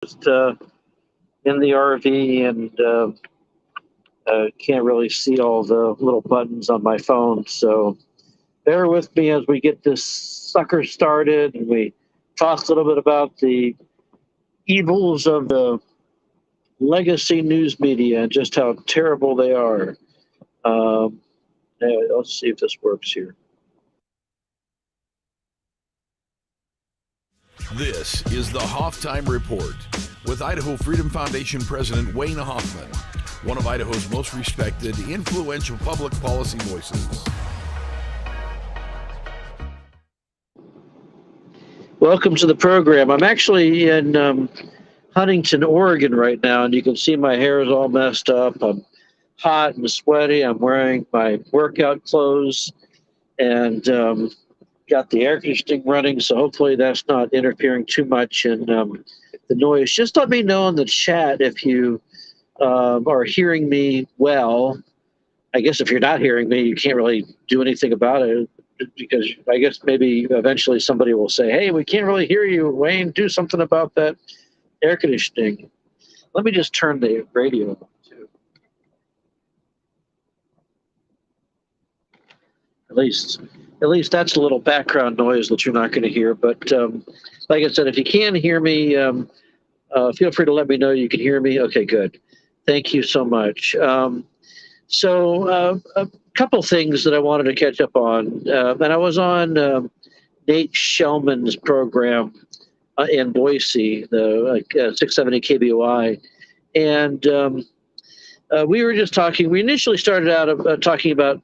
Just in the RV and can't really see all the little buttons on my phone. So bear with me as we get this sucker started and we talk a little bit about the evils of the legacy news media and just how terrible they are. Let's see if this works here. This is the Hoff Time Report with Idaho Freedom Foundation President Wayne Hoffman, one of Idaho's most respected, influential public policy voices. Welcome to the program. I'm actually in Huntington, Oregon right now, and you can see my hair is all messed up. I'm hot and sweaty. I'm wearing my workout clothes and got the air conditioning running, so hopefully that's not interfering too much in the noise. Just let me know in the chat if you are hearing me well. I guess if you're not hearing me, you can't really do anything about it, because I guess maybe eventually somebody will say, hey, we can't really hear you, Wayne, do something about that air conditioning. Let me just turn the radio on too. At least that's a little background noise that you're not going to hear. But like I said, if you can hear me, feel free to let me know you can hear me. Okay, good. Thank you so much. So a couple things that I wanted to catch up on. And I was on Nate Shellman's program in Boise, the 670 KBOI. And we were just talking. We initially started out talking about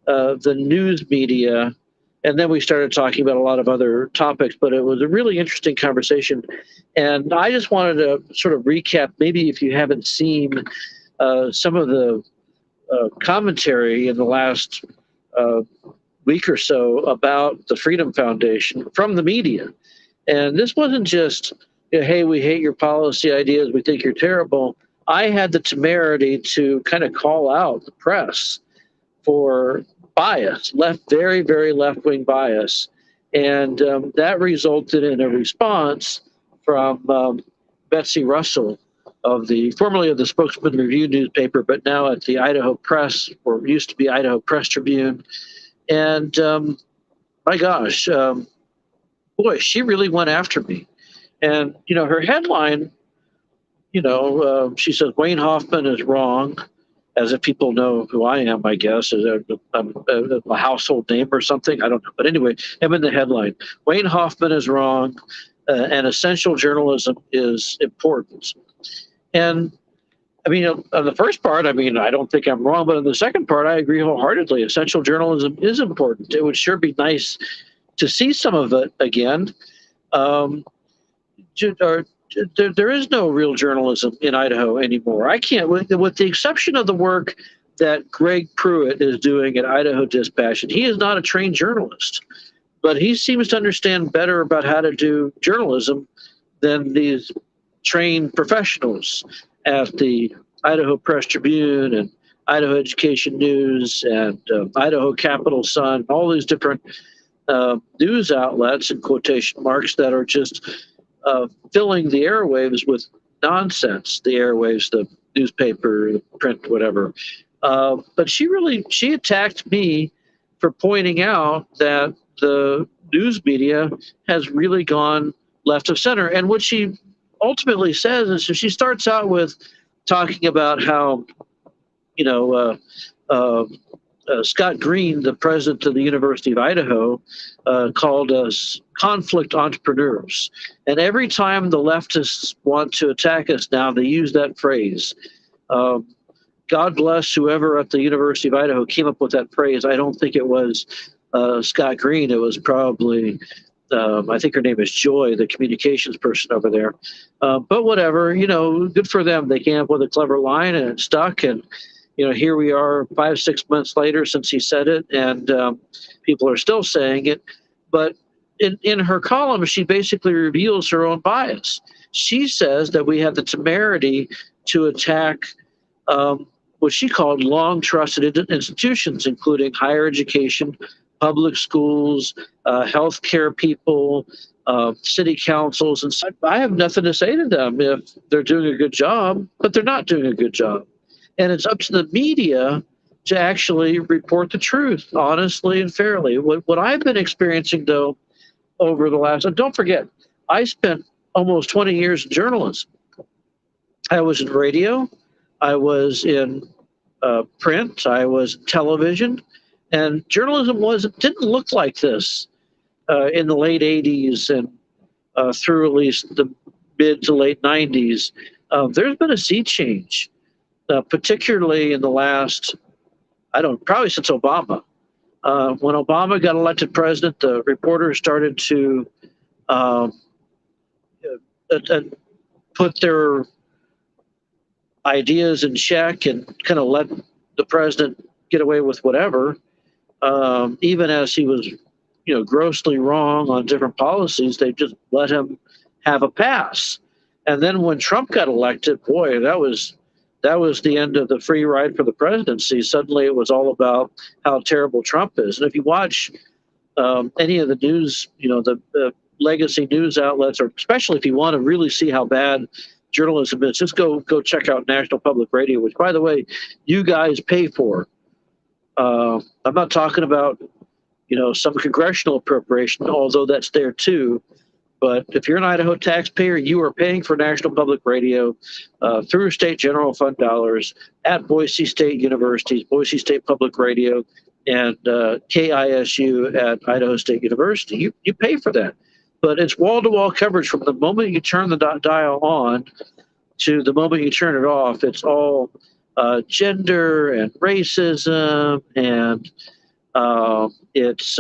the news media, and then we started talking about a lot of other topics, but it was a really interesting conversation. And I just wanted to sort of recap, maybe if you haven't seen some of the commentary in the last week or so about the Freedom Foundation from the media. And this wasn't just, hey, we hate your policy ideas, we think you're terrible. I had the temerity to kind of call out the press for bias, very, very left-wing bias. And that resulted in a response from Betsy Russell, formerly of the Spokesman Review newspaper, but now at the Idaho Press, or used to be Idaho Press Tribune. And my gosh, boy, she really went after me. And, her headline, she says, Wayne Hoffman is wrong, as if people know who I am, I guess. I'm a household name or something. I don't know. But anyway, I'm in the headline. Wayne Hoffman is wrong, and essential journalism is important. And I mean, on the first part, I don't think I'm wrong, but on the second part, I agree wholeheartedly. Essential journalism is important. It would sure be nice to see some of it again. There is no real journalism in Idaho anymore. I can't, with the exception of the work that Greg Pruitt is doing at Idaho Dispatch, and he is not a trained journalist, but he seems to understand better about how to do journalism than these trained professionals at the Idaho Press Tribune and Idaho Education News and Idaho Capital Sun, all these different news outlets in quotation marks that are just filling the airwaves with nonsense, the airwaves, the newspaper, the print, whatever. But she attacked me for pointing out that the news media has really gone left of center. And what she ultimately says is, she starts out with talking about how, Scott Green, the president of the University of Idaho, called us conflict entrepreneurs. And every time the leftists want to attack us now, they use that phrase. God bless whoever at the University of Idaho came up with that phrase. I don't think it was Scott Green. It was probably, I think her name is Joy, the communications person over there. But whatever, good for them. They came up with a clever line and it stuck. And here we are 5-6 months later since he said it, and people are still saying it. But in her column, she basically reveals her own bias. She says that we have the temerity to attack what she called long trusted institutions, including higher education, public schools, healthcare people, city councils, and I have nothing to say to them if they're doing a good job, but they're not doing a good job. And it's up to the media to actually report the truth honestly and fairly. What I've been experiencing, though, over the last, and don't forget, I spent almost 20 years in journalism. I was in radio, I was in print, I was in television, and journalism didn't look like this in the late 80s and through at least the mid to late 90s. There's been a sea change, particularly in the last, probably since Obama. When Obama got elected president, the reporters started to put their ideas in check and kind of let the president get away with whatever, even as he was, grossly wrong on different policies. They just let him have a pass. And then when Trump got elected, boy, that was the end of the free ride for the presidency. Suddenly it was all about how terrible Trump is. And if you watch any of the news, the legacy news outlets, or especially if you want to really see how bad journalism is, just go check out National Public Radio, which, by the way, you guys pay for. I'm not talking about, some congressional appropriation, although that's there too. But if you're an Idaho taxpayer, you are paying for National Public Radio through state general fund dollars at Boise State University's Boise State Public Radio and KISU at Idaho State University. You pay for that. But it's wall-to-wall coverage from the moment you turn the dial on to the moment you turn it off. It's all gender and racism, and it's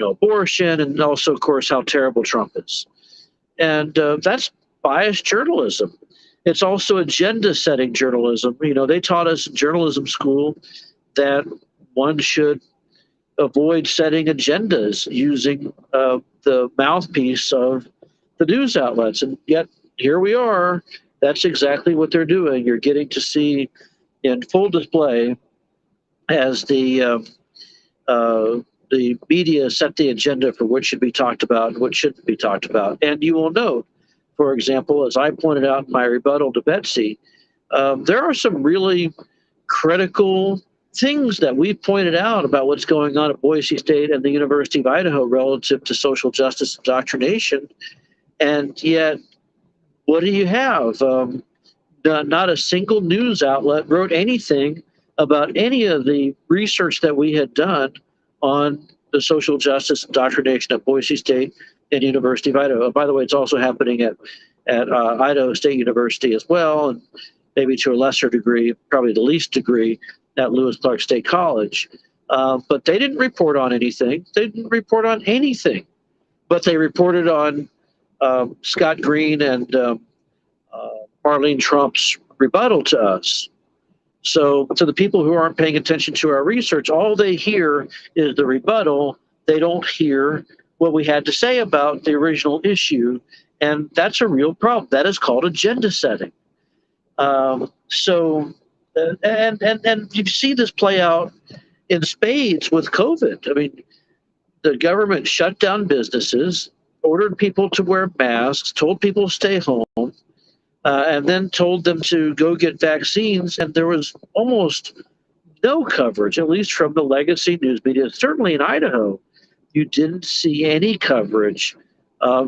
abortion, and also, of course, how terrible Trump is. And that's biased journalism. It's also agenda-setting journalism. They taught us in journalism school that one should avoid setting agendas using the mouthpiece of the news outlets. And yet here we are. That's exactly what they're doing. You're getting to see in full display as the media set the agenda for what should be talked about and what shouldn't be talked about. And you will note, for example, as I pointed out in my rebuttal to Betsy, there are some really critical things that we pointed out about what's going on at Boise State and the University of Idaho relative to social justice indoctrination. And yet, what do you have? Not a single news outlet wrote anything about any of the research that we had done on the social justice indoctrination at Boise State and University of Idaho. By the way, it's also happening at Idaho State University as well, and maybe to a lesser degree, probably the least degree, at Lewis Clark State College. But they didn't report on anything. They didn't report on anything. But they reported on Scott Green and Marlene Trump's rebuttal to us. So to the people who aren't paying attention to our research, all they hear is the rebuttal. They don't hear what we had to say about the original issue. And that's a real problem. That is called agenda setting. And you see this play out in spades with COVID. I mean, the government shut down businesses, ordered people to wear masks, told people to stay home, and then told them to go get vaccines. And there was almost no coverage, at least from the legacy news media. Certainly in Idaho, you didn't see any coverage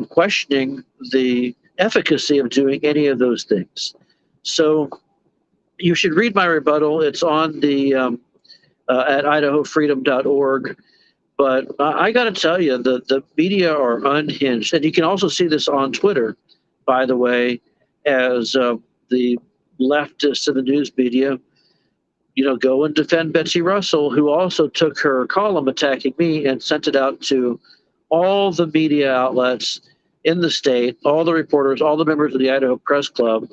questioning the efficacy of doing any of those things. So you should read my rebuttal. It's on the at idahofreedom.org. But I got to tell you, the media are unhinged. And you can also see this on Twitter, by the way, as the leftists in the news media, go and defend Betsy Russell, who also took her column attacking me and sent it out to all the media outlets in the state, all the reporters, all the members of the Idaho Press Club.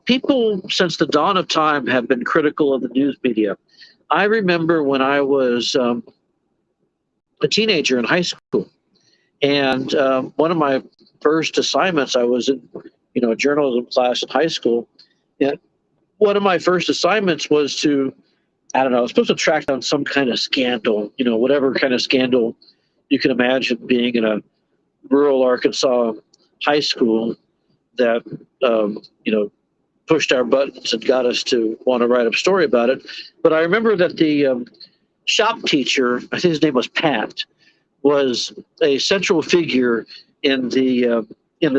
People since the dawn of time have been critical of the news media. I remember when I was a teenager in high school, and one of my first assignments, I was in, a journalism class in high school, and one of my first assignments was to, I was supposed to track down some kind of scandal, whatever kind of scandal you can imagine being in a rural Arkansas high school that pushed our buttons and got us to want to write a story about it. But I remember that the shop teacher, I think his name was Pat, was a central figure in the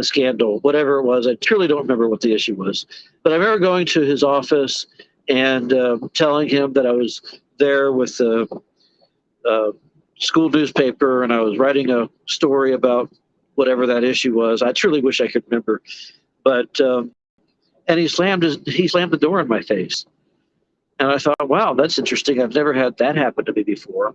scandal, whatever it was. I truly don't remember what the issue was, but I remember going to his office and telling him that I was there with the school newspaper and I was writing a story about whatever that issue was. I truly wish I could remember, but and he slammed the door in my face, and I thought, wow, that's interesting. I've never had that happen to me before.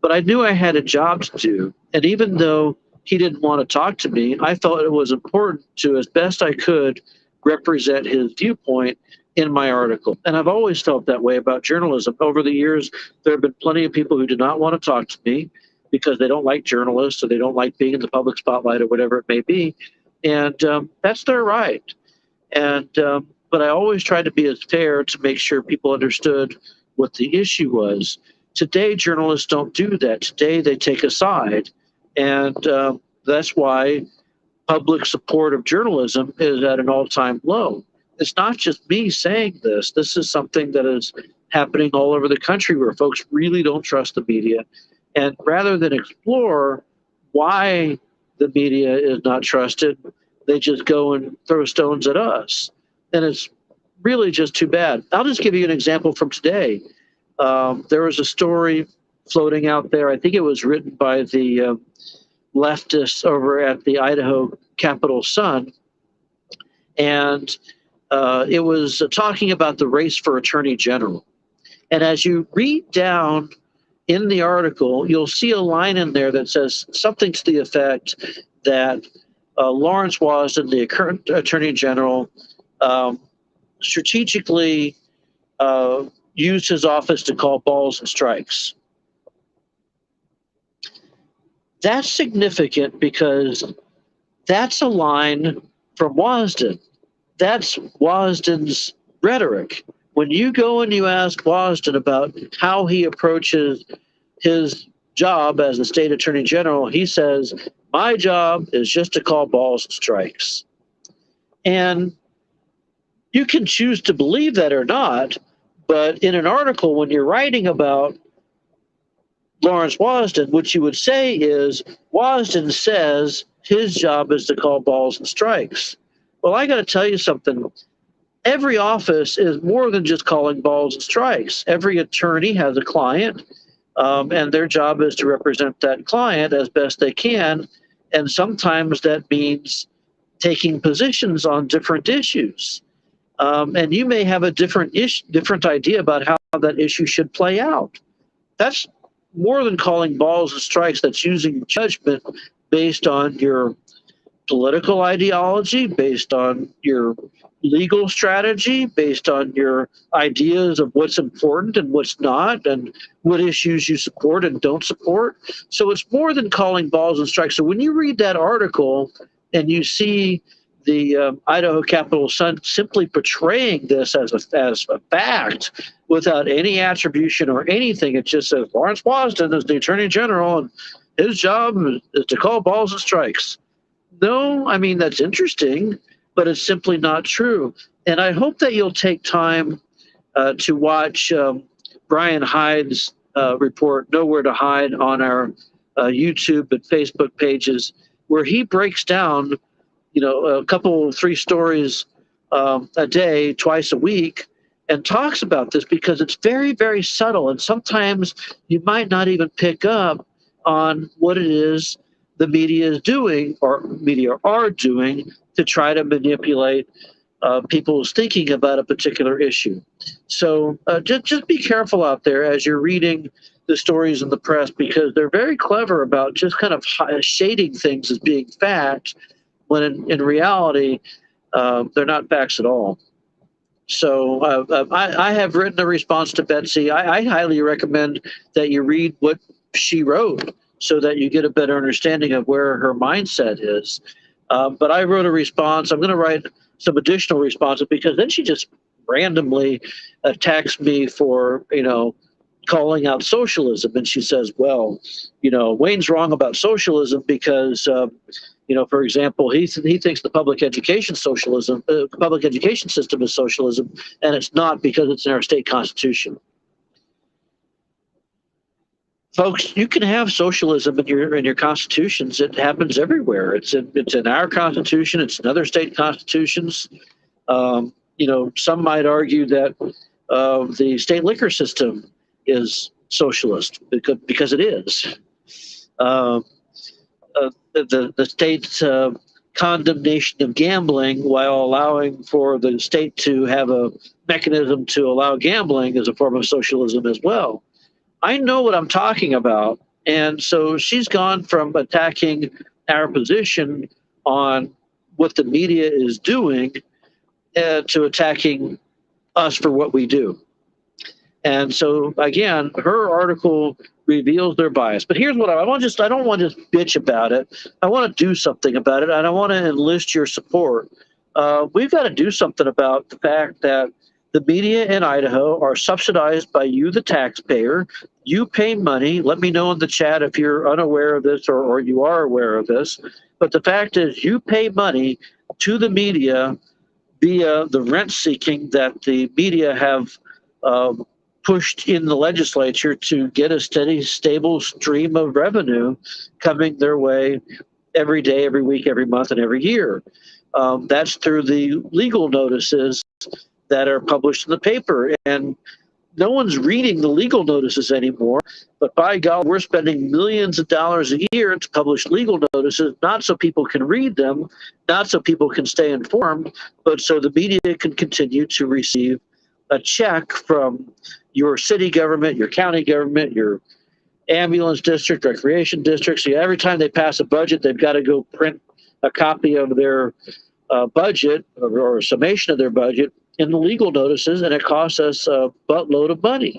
But I knew I had a job to do. And even though he didn't want to talk to me, I felt it was important to, as best I could, represent his viewpoint in my article. And I've always felt that way about journalism. Over the years, there have been plenty of people who do not want to talk to me because they don't like journalists or they don't like being in the public spotlight or whatever it may be. And that's their right. And but I always tried to be as fair to make sure people understood what the issue was. Today, journalists don't do that. Today, they take a side, and that's why public support of journalism is at an all-time low. It's not just me saying this. This is something that is happening all over the country where folks really don't trust the media. And rather than explore why the media is not trusted, they just go and throw stones at us. And it's really just too bad. I'll just give you an example from today. There was a story floating out there. I think it was written by the leftists over at the Idaho Capital Sun. And it was talking about the race for attorney general. And as you read down in the article, you'll see a line in there that says something to the effect that Lawrence Wasden, the current attorney general, strategically used his office to call balls and strikes. That's significant because that's a line from Wasden. That's Wasden's rhetoric. When you go and you ask Wasden about how he approaches his job as the state attorney general, he says, my job is just to call balls and strikes. And you can choose to believe that or not, but in an article, when you're writing about Lawrence Wasden, what you would say is, Wasden says his job is to call balls and strikes. Well, I got to tell you something. Every office is more than just calling balls and strikes. Every attorney has a client, and their job is to represent that client as best they can. And sometimes that means taking positions on different issues. And you may have a different idea about how that issue should play out. That's more than calling balls and strikes. That's using judgment based on your political ideology, based on your legal strategy, based on your ideas of what's important and what's not, and what issues you support and don't support. So it's more than calling balls and strikes. So when you read that article and you see the Idaho Capital Sun simply portraying this as a fact without any attribution or anything, it just says Lawrence Wasden is the attorney general and his job is to call balls and strikes. No, I mean, that's interesting, but it's simply not true. And I hope that you'll take time to watch Brian Hyde's report, Nowhere to Hide, on our YouTube and Facebook pages, where he breaks down, a couple, 3 stories a day, twice a week, and talks about this because it's very, very subtle. And sometimes you might not even pick up on what it is the media is doing or media are doing to try to manipulate people's thinking about a particular issue. So just be careful out there as you're reading the stories in the press, because they're very clever about just kind of shading things as being facts, when in reality, they're not facts at all. So I have written a response to Betsy. I highly recommend that you read what she wrote so that you get a better understanding of where her mindset is. But I wrote a response. I'm going to write some additional responses because then she just randomly attacks me for, calling out socialism. And she says, well, Wayne's wrong about socialism because, for example, he thinks the public education system is socialism, and it's not because it's in our state constitution. Folks, you can have socialism in your constitutions. It happens everywhere. It's in our constitution. It's in other state constitutions. Some might argue that the state liquor system is socialist because it is. The state's condemnation of gambling, while allowing for the state to have a mechanism to allow gambling, is a form of socialism as well. I know what I'm talking about. And so she's gone from attacking our position on what the media is doing to attacking us for what we do. And so, again, her article reveals their bias. But here's what I want I don't want to just bitch about it. I want to do something about it, and I want to enlist your support. We've got to do something about the fact that the media in Idaho are subsidized by you, the taxpayer. You pay money. Let me know in the chat if you're unaware of this or you are aware of this. But the fact is, you pay money to the media via the rent seeking that the media have pushed in the legislature to get a steady, stable stream of revenue coming their way every day, every week, every month, and every year. That's through the legal notices that are published in the paper. And no one's reading the legal notices anymore. But by God, we're spending millions of dollars a year to publish legal notices, not so people can read them, not so people can stay informed, but so the media can continue to receive a check from your city government, your county government, your ambulance district, recreation district. So every time they pass a budget, they've got to go print a copy of their budget or a summation of their budget in the legal notices, and it costs us a buttload of money.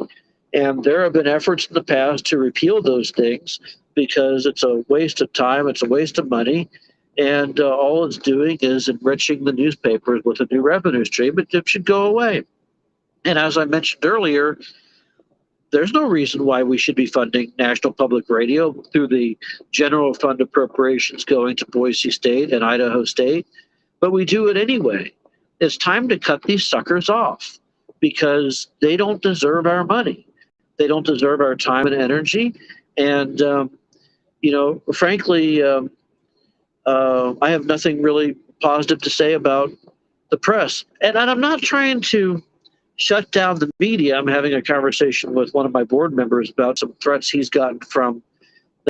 And there have been efforts in the past to repeal those things because it's a waste of time, it's a waste of money, and all it's doing is enriching the newspapers with a new revenue stream. It should go away. And as I mentioned earlier, there's no reason why we should be funding National Public Radio through the general fund appropriations going to Boise State and Idaho State, but we do it anyway. It's time to cut these suckers off because they don't deserve our money. They don't deserve our time and energy. And, frankly, I have nothing really positive to say about the press. And I'm not trying to shut down the media. I'm having a conversation with one of my board members about some threats he's gotten from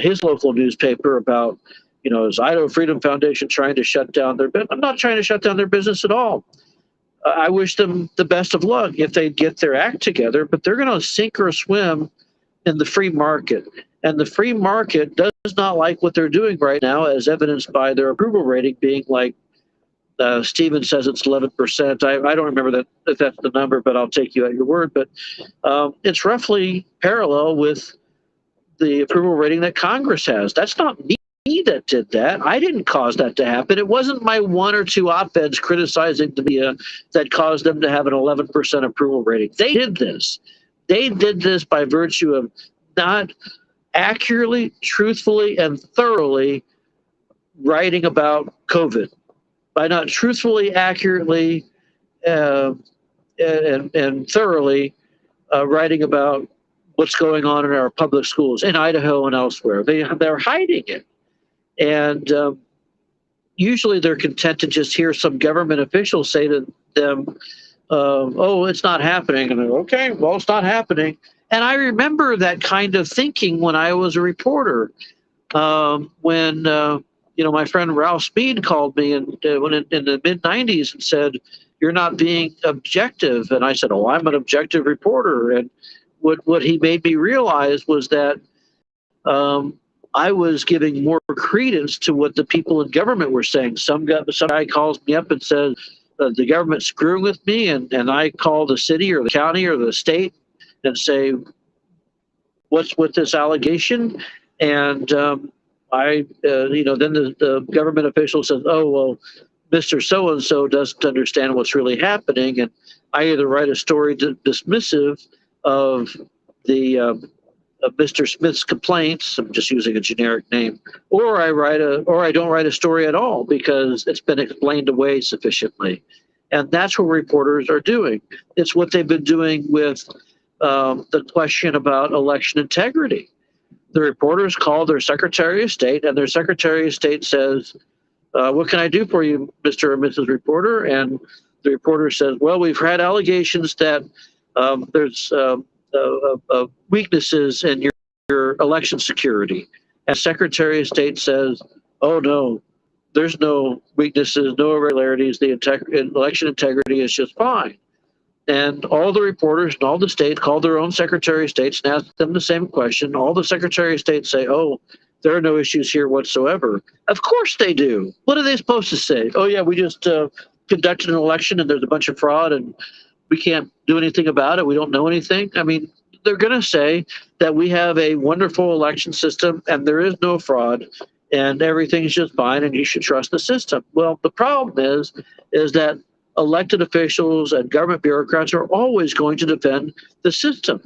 his local newspaper about, is Idaho Freedom Foundation trying to shut down their business? I'm not trying to shut down their business at all. I wish them the best of luck if they get their act together, but they're going to sink or swim in the free market. And the free market does not like what they're doing right now, as evidenced by their approval rating being like Stephen says it's 11%. I don't remember if that's the number, but I'll take you at your word. But it's roughly parallel with the approval rating that Congress has. That's not me that did that. I didn't cause that to happen. It wasn't my one or two op-eds criticizing the media that caused them to have an 11% approval rating. They did this. They did this by virtue of not accurately, truthfully, and thoroughly writing about COVID. By not truthfully, accurately, and thoroughly writing about what's going on in our public schools in Idaho and elsewhere. They're hiding it. And usually they're content to just hear some government official say to them, oh, it's not happening. And they're okay, well, it's not happening. And I remember that kind of thinking when I was a reporter, when my friend Ralph Speed called me in the mid-'90s and said, you're not being objective. And I said, oh, I'm an objective reporter. And what he made me realize was that I was giving more credence to what the people in government were saying. Some guy calls me up and says, the government's screwing with me, and I call the city or the county or the state and say, what's with this allegation? And then the government official says, oh, well, Mr. So-and-so doesn't understand what's really happening. And I either write a story dismissive of Mr. Smith's complaints. I'm just using a generic name, or I don't write a story at all because it's been explained away sufficiently, and that's what reporters are doing. It's what they've been doing with the question about election integrity. The reporters call their Secretary of State, and their Secretary of State says, "What can I do for you, Mr. or Mrs. Reporter?" And the reporter says, "Well, we've had allegations that there's weaknesses in your election security." And Secretary of State says, "Oh no, there's no weaknesses, no irregularities. The election integrity is just fine." And all the reporters and all the states call their own Secretary of States and ask them the same question. All the Secretary of States say, "Oh, there are no issues here whatsoever." Of course they do. What are they supposed to say? "Oh yeah, we just conducted an election and there's a bunch of fraud and we can't do anything about it. We don't know anything." I mean, they're going to say that we have a wonderful election system and there is no fraud and everything's just fine and you should trust the system. Well, the problem is that elected officials and government bureaucrats are always going to defend the system.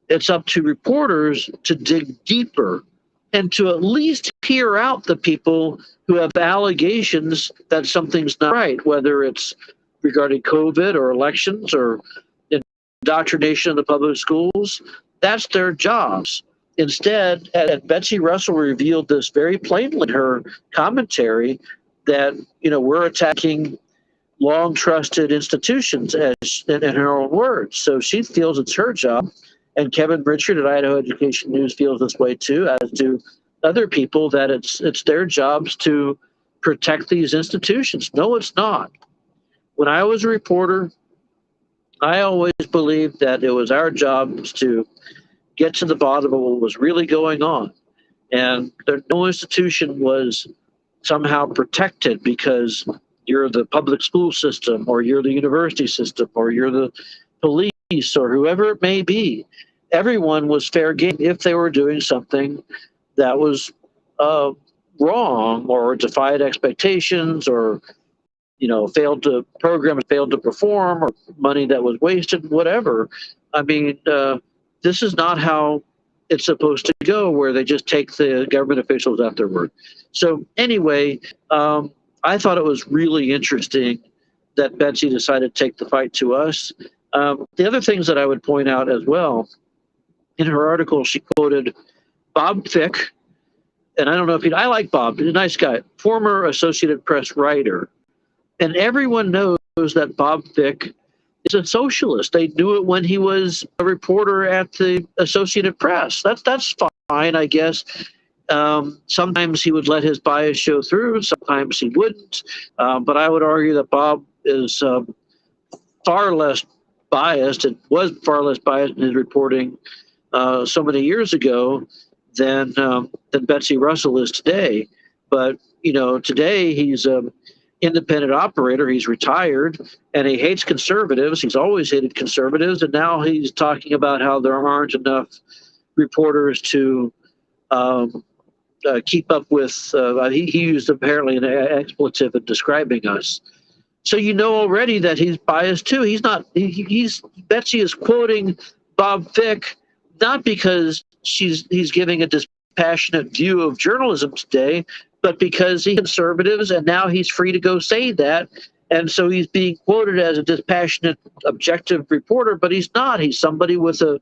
It's up to reporters to dig deeper and to at least hear out the people who have allegations that something's not right, whether it's regarding COVID or elections or indoctrination in the public schools. That's their jobs. Instead, and Betsy Russell revealed this very plainly in her commentary, that we're attacking long trusted institutions, as in her own words. So she feels it's her job, and Kevin Richard at Idaho Education News feels this way too, as do other people, that it's their jobs to protect these institutions. No, it's not. When I was a reporter, I always believed that it was our jobs to get to the bottom of what was really going on, and no institution was somehow protected because you're the public school system or you're the university system or you're the police or whoever it may be. Everyone was fair game if they were doing something that was wrong or defied expectations or failed to program and failed to perform, or money that was wasted, whatever. I mean, this is not how it's supposed to go, where they just take the government officials at their word. So anyway, I thought it was really interesting that Betsy decided to take the fight to us. The other things that I would point out as well, in her article, she quoted Bob Fick, and I don't know if I like Bob, he's a nice guy, former Associated Press writer. And everyone knows that Bob Fick is a socialist. They knew it when he was a reporter at the Associated Press. That's fine, I guess. Sometimes he would let his bias show through, sometimes he wouldn't. But I would argue that Bob is far less biased, and was far less biased in his reporting so many years ago than Betsy Russell is today. But today he's an independent operator. He's retired, and he hates conservatives. He's always hated conservatives, and now he's talking about how there aren't enough reporters to keep up with. He used apparently an expletive in describing us. So already that he's biased too. He's not. Betsy is quoting Bob Fick not because he's giving a dispassionate view of journalism today, but because he's conservatives, and now he's free to go say that. And so he's being quoted as a dispassionate, objective reporter, but he's not. He's somebody with a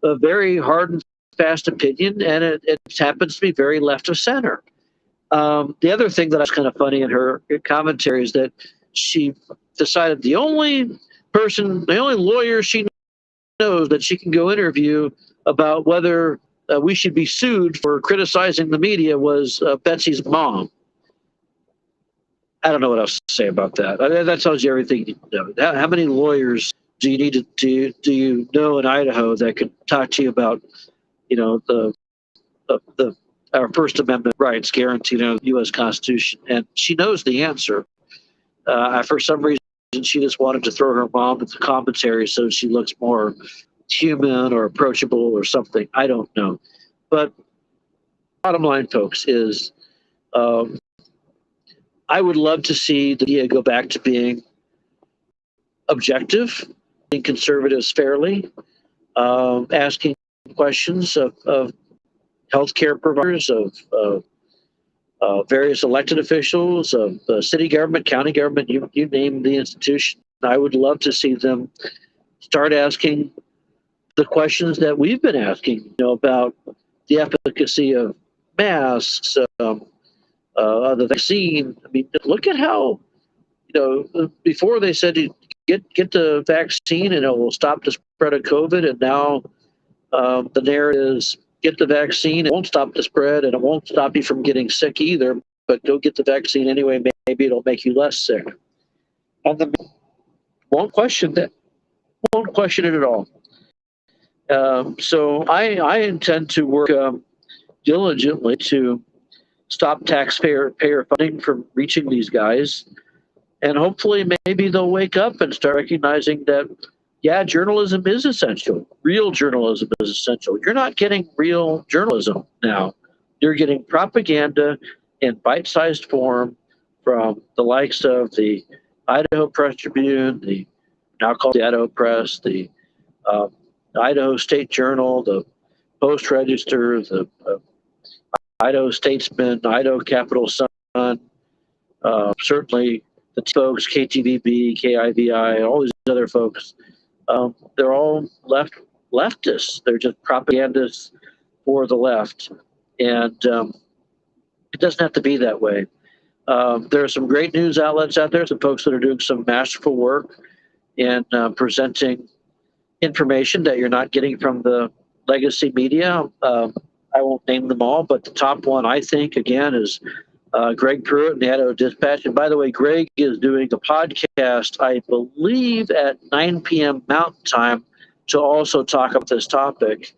very hard and fast opinion, and it happens to be very left of center. The other thing that was kind of funny in her commentary is that she decided the only lawyer she knows that she can go interview about whether we should be sued for criticizing the media was Betsy's mom. I don't know what else to say about that. That tells you everything you know. How many lawyers do you need to do you know in Idaho that could talk to you about, our First Amendment rights guaranteed in the U.S. Constitution? And she knows the answer. For some reason, she just wanted to throw her mom into commentary so she looks more human or approachable or something. I don't know. But bottom line, folks, is I would love to see the media go back to being objective, being conservatives fairly. asking questions of healthcare providers, of various elected officials, of city government, county government, you name the institution. I would love to see them start asking the questions that we've been asking, about the efficacy of masks, the vaccine. I mean, look at how, before they said you get the vaccine and it will stop the spread of COVID, and now the narrative is get the vaccine, it won't stop the spread, and it won't stop you from getting sick either, but go get the vaccine anyway, maybe it'll make you less sick. And the won't question that, won't question it at all. So I intend to work diligently to stop taxpayer funding from reaching these guys. And hopefully maybe they'll wake up and start recognizing that, yeah, journalism is essential. Real journalism is essential. You're not getting real journalism now. You're getting propaganda in bite-sized form from the likes of the Idaho Press Tribune, the now called the Idaho Press, the Idaho State Journal, the Post Register, the Idaho Statesman, Idaho Capital Sun, certainly the folks, KTVB, KIVI, all these other folks. They're all leftists. They're just propagandists for the left. And it doesn't have to be that way. There are some great news outlets out there, some folks that are doing some masterful work in presenting information that you're not getting from the legacy media. I won't name them all, but the top one, I think, again, is Greg Pruitt and the Idaho Dispatch. And by the way, Greg is doing a podcast, I believe, at 9 p.m. Mountain Time to also talk about this topic,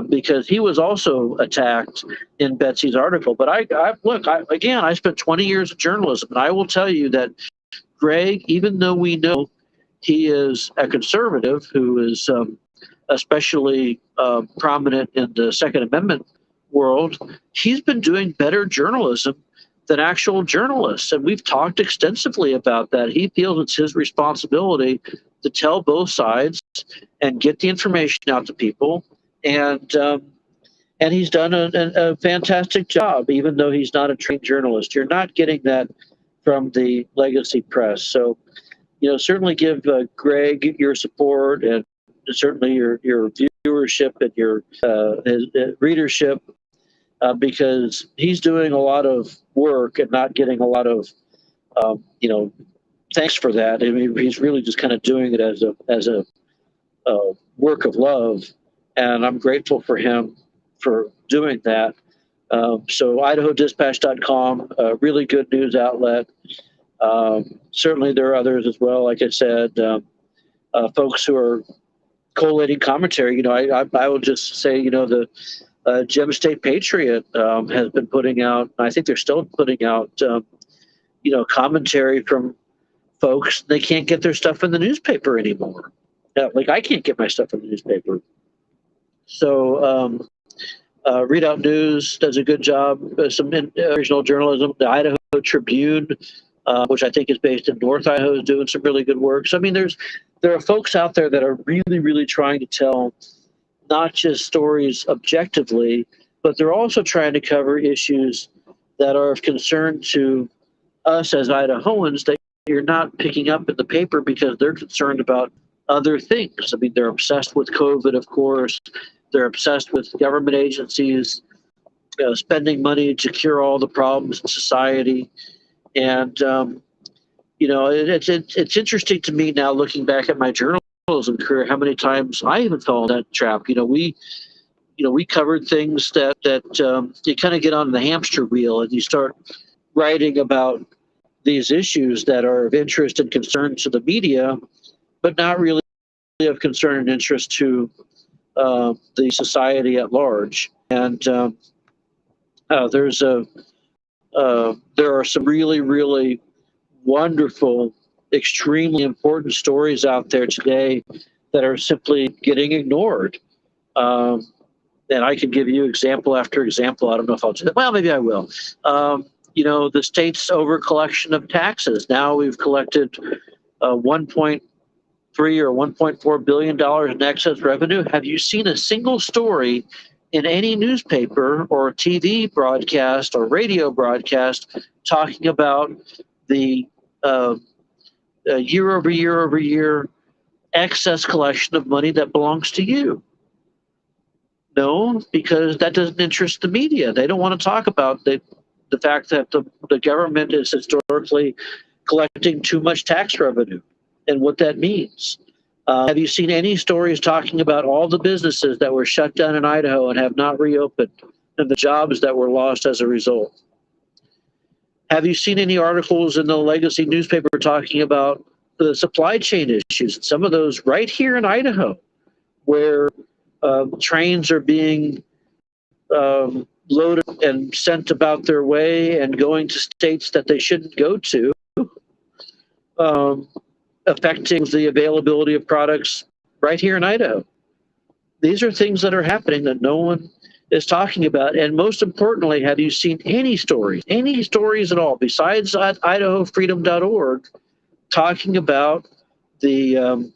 because he was also attacked in Betsy's article. But I spent 20 years of journalism, and I will tell you that Greg, even though we know he is a conservative who is especially prominent in the Second Amendment world, he's been doing better journalism than actual journalists. And we've talked extensively about that. He feels it's his responsibility to tell both sides and get the information out to people. And he's done a fantastic job, even though he's not a trained journalist. You're not getting that from the legacy press. So, certainly give Greg your support, and certainly your viewership and your his readership, because he's doing a lot of work and not getting a lot of thanks for that. I mean, he's really just kind of doing it as a work of love, and I'm grateful for him for doing that. So IdahoDispatch.com, a really good news outlet. Certainly there are others as well. Like I said, folks who are collating commentary. I will just say, the Gem State Patriot has been putting out, I think they're still putting out, commentary from folks. They can't get their stuff in the newspaper anymore. Like I can't get my stuff in the newspaper. So Readout News does a good job. Some original journalism. The Idaho Tribune, which I think is based in North Idaho, is doing some really good work. So I mean, there are folks out there that are really, really trying to tell not just stories objectively, but they're also trying to cover issues that are of concern to us as Idahoans that you're not picking up in the paper because they're concerned about other things. I mean, they're obsessed with COVID, of course. They're obsessed with government agencies spending money to cure all the problems in society. And, it's interesting to me now, looking back at my journalism career, how many times I even fell in that trap. We covered things that you kind of get on the hamster wheel and you start writing about these issues that are of interest and concern to the media, but not really of concern and interest to the society at large. And there are some really, really wonderful, extremely important stories out there today that are simply getting ignored. And I can give you example after example. I don't know if I'll do that. Well, maybe I will. The state's over collection of taxes. Now we've collected or $1.4 billion in excess revenue. Have you seen a single story in any newspaper or TV broadcast or radio broadcast talking about the year over year excess collection of money that belongs to you? No, because that doesn't interest the media. They don't want to talk about the fact that the government is historically collecting too much tax revenue and what that means. Have you seen any stories talking about all the businesses that were shut down in Idaho and have not reopened and the jobs that were lost as a result? Have you seen any articles in the legacy newspaper talking about the supply chain issues? Some of those right here in Idaho, where trains are being loaded and sent about their way and going to states that they shouldn't go to, affecting the availability of products right here in Idaho. These are things that are happening that no one is talking about. And most importantly, have you seen any stories at all, besides at IdahoFreedom.org, talking about the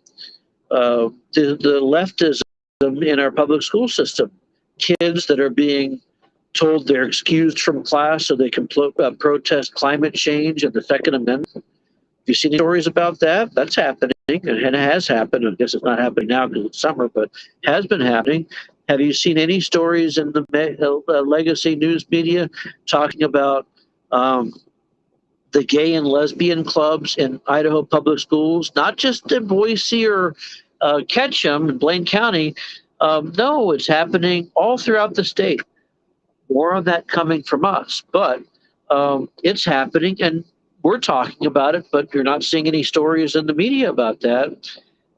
leftism in our public school system? Kids that are being told they're excused from class so they can protest climate change and the Second Amendment. Have you seen any stories about that? That's happening, and it has happened. I guess it's not happening now because it's summer, but has been happening. Have you seen any stories in the legacy news media talking about the gay and lesbian clubs in Idaho public schools, not just in Boise or Ketchum and Blaine County? No, it's happening all throughout the state. More of that coming from us, but it's happening, and we're talking about it, but you're not seeing any stories in the media about that.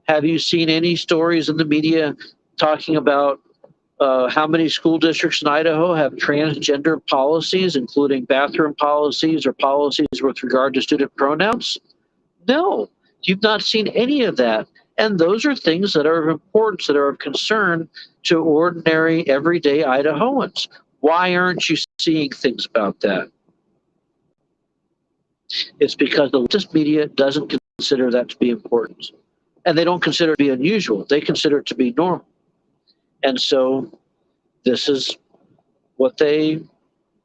Have you seen any stories in the media talking about how many school districts in Idaho have transgender policies, including bathroom policies or policies with regard to student pronouns? No, you've not seen any of that. And those are things that are of importance, that are of concern to ordinary, everyday Idahoans. Why aren't you seeing things about that? It's because the leftist media doesn't consider that to be important. And they don't consider it to be unusual. They consider it to be normal. And so this is what they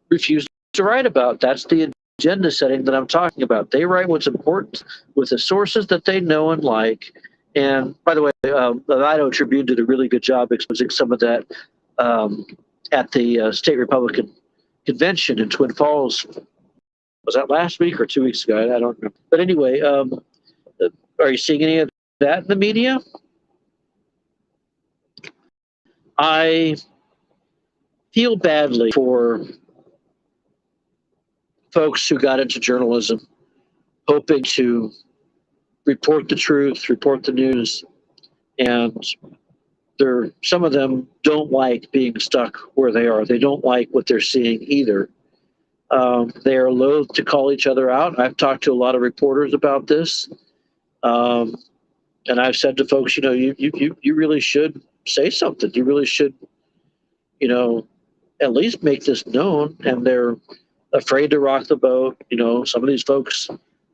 refuse to write about. That's the agenda setting that I'm talking about. They write what's important with the sources that they know and like. And by the way, the Idaho Tribune did a really good job exposing some of that at the state Republican convention in Twin Falls. Was that last week or 2 weeks ago? I don't remember. But anyway, are you seeing any of that in the media? I feel badly for folks who got into journalism hoping to report the truth, report the news, and some of them don't like being stuck where they are. They don't like what they're seeing either. They are loath to call each other out. I've talked to a lot of reporters about this, and I've said to folks, you really should say something. You really should, at least make this known. And they're afraid to rock the boat. Some of these folks,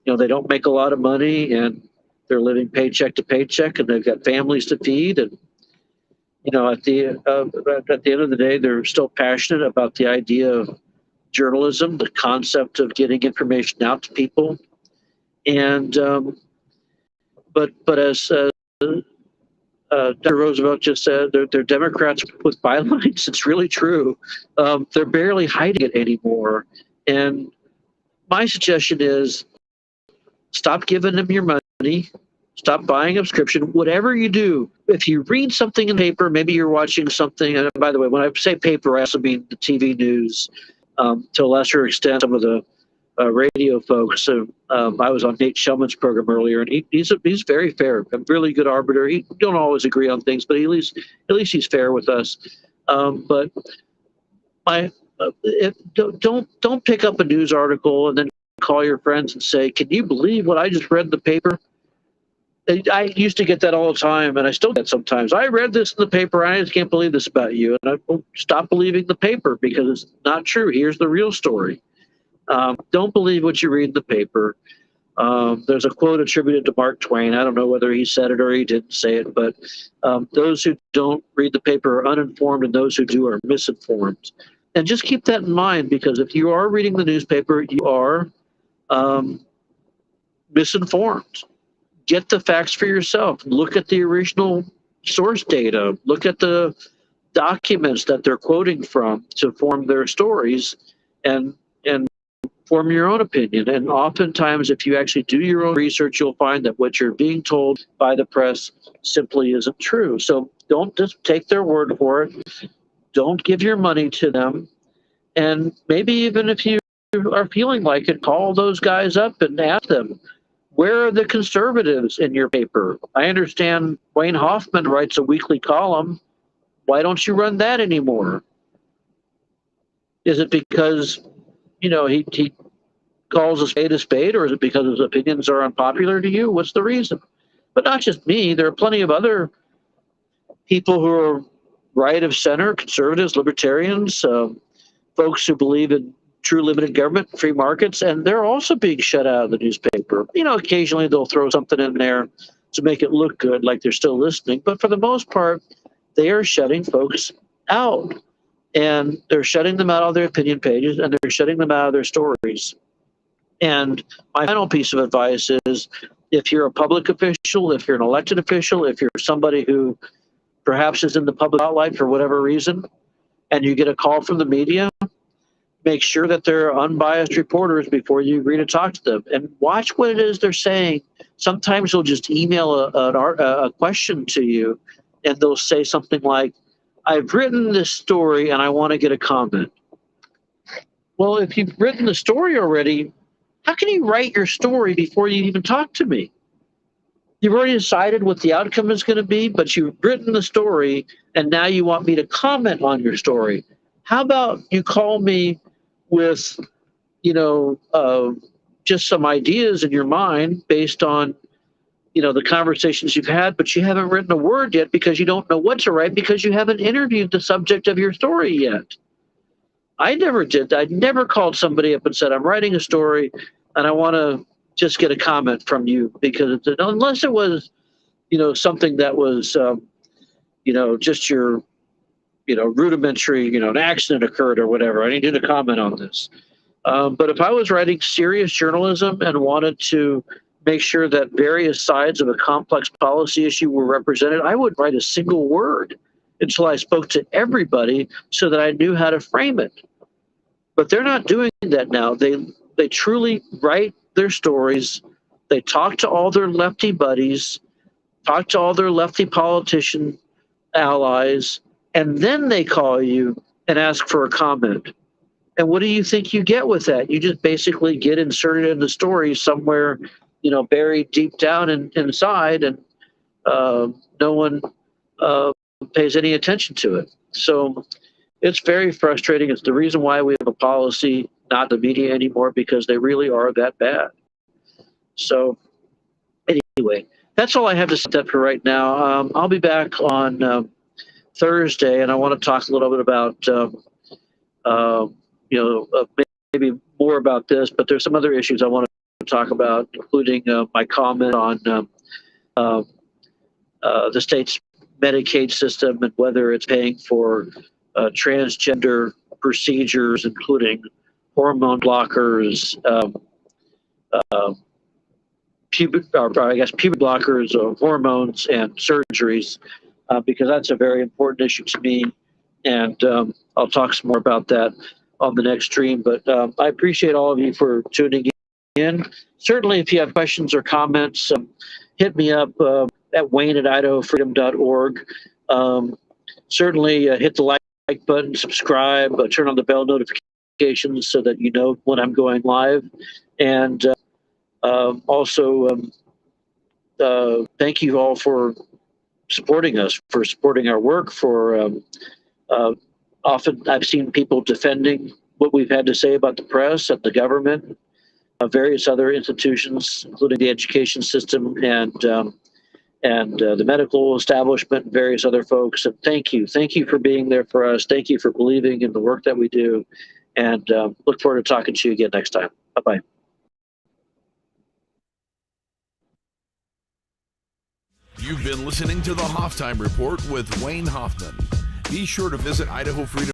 they don't make a lot of money, and they're living paycheck to paycheck, and they've got families to feed. And at the end of the day, they're still passionate about the idea of journalism, the concept of getting information out to people. And but as Dr. Roosevelt just said, they're Democrats with bylines. It's really true. They're barely hiding it anymore. And my suggestion is stop giving them your money. Stop buying a subscription. Whatever you do, if you read something in the paper, maybe you're watching something. And by the way, when I say paper, I also mean the TV news, to a lesser extent, some of the radio folks. So I was on Nate Shellman's program earlier, and he's very fair, a really good arbiter. He don't always agree on things, but at least he's fair with us. But don't pick up a news article and then call your friends and say, "Can you believe what I just read in the paper?" I used to get that all the time, and I still get sometimes. I read this in the paper. I just can't believe this about you. And I stop believing the paper because it's not true. Here's the real story. Don't believe what you read in the paper. There's a quote attributed to Mark Twain. I don't know whether he said it or he didn't say it, but those who don't read the paper are uninformed, and those who do are misinformed. And just keep that in mind, because if you are reading the newspaper, you are misinformed. Get the facts for yourself. Look at the original source data. Look at the documents that they're quoting from to form their stories, and form your own opinion. And oftentimes, if you actually do your own research, you'll find that what you're being told by the press simply isn't true. So don't just take their word for it. Don't give your money to them. And maybe even if you are feeling like it, call those guys up and ask them, where are the conservatives in your paper? I understand Wayne Hoffman writes a weekly column. Why don't you run that anymore? Is it because, he calls a spade, or is it because his opinions are unpopular to you? What's the reason? But not just me. There are plenty of other people who are right of center, conservatives, libertarians, folks who believe in true limited government, free markets, and they're also being shut out of the newspaper. Occasionally they'll throw something in there to make it look good, like they're still listening. But for the most part, they are shutting folks out. And they're shutting them out of their opinion pages, and they're shutting them out of their stories. And my final piece of advice is, if you're a public official, if you're an elected official, if you're somebody who perhaps is in the public spotlight for whatever reason, and you get a call from the media, make sure that they're unbiased reporters before you agree to talk to them, and watch what it is they're saying. Sometimes they'll just email a question to you, and they'll say something like, I've written this story and I want to get a comment. Well, if you've written the story already, how can you write your story before you even talk to me? You've already decided what the outcome is going to be, but you've written the story and now you want me to comment on your story. How about you call me with, just some ideas in your mind based on, the conversations you've had, but you haven't written a word yet because you don't know what to write, because you haven't interviewed the subject of your story yet. I never did that. I never called somebody up and said, I'm writing a story and I want to just get a comment from you, because unless it was, something that was, just your, rudimentary, an accident occurred or whatever. I need you to comment on this. But if I was writing serious journalism and wanted to make sure that various sides of a complex policy issue were represented, I would write a single word until I spoke to everybody so that I knew how to frame it. But they're not doing that now. They truly write their stories. They talk to all their lefty buddies, talk to all their lefty politician allies, and then they call you and ask for a comment. And what do you think you get with that? You just basically get inserted in the story somewhere, buried deep down inside, and no one pays any attention to it. So it's very frustrating. It's the reason why we have a policy not the media anymore, because they really are that bad. So anyway, that's all I have to say for right now. I'll be back on Thursday, and I want to talk a little bit about, maybe more about this, but there's some other issues I want to talk about, including my comment on the state's Medicaid system and whether it's paying for transgender procedures, including hormone blockers, puberty blockers, hormones, and surgeries, because that's a very important issue to me. And I'll talk some more about that on the next stream. But I appreciate all of you for tuning in. Certainly, if you have questions or comments, hit me up at wayne@idahofreedom.org. Certainly hit the like button, subscribe, turn on the bell notifications so that you know when I'm going live. And also, thank you all for supporting us, for supporting our work, for often I've seen people defending what we've had to say about the press and the government, various other institutions, including the education system and the medical establishment and various other folks. And thank you for being there for us. Thank you for believing in the work that we do, and look forward to talking to you again next time. Bye-bye. You've been listening to the Hoff Time Report with Wayne Hoffman. Be sure to visit Idaho Freedom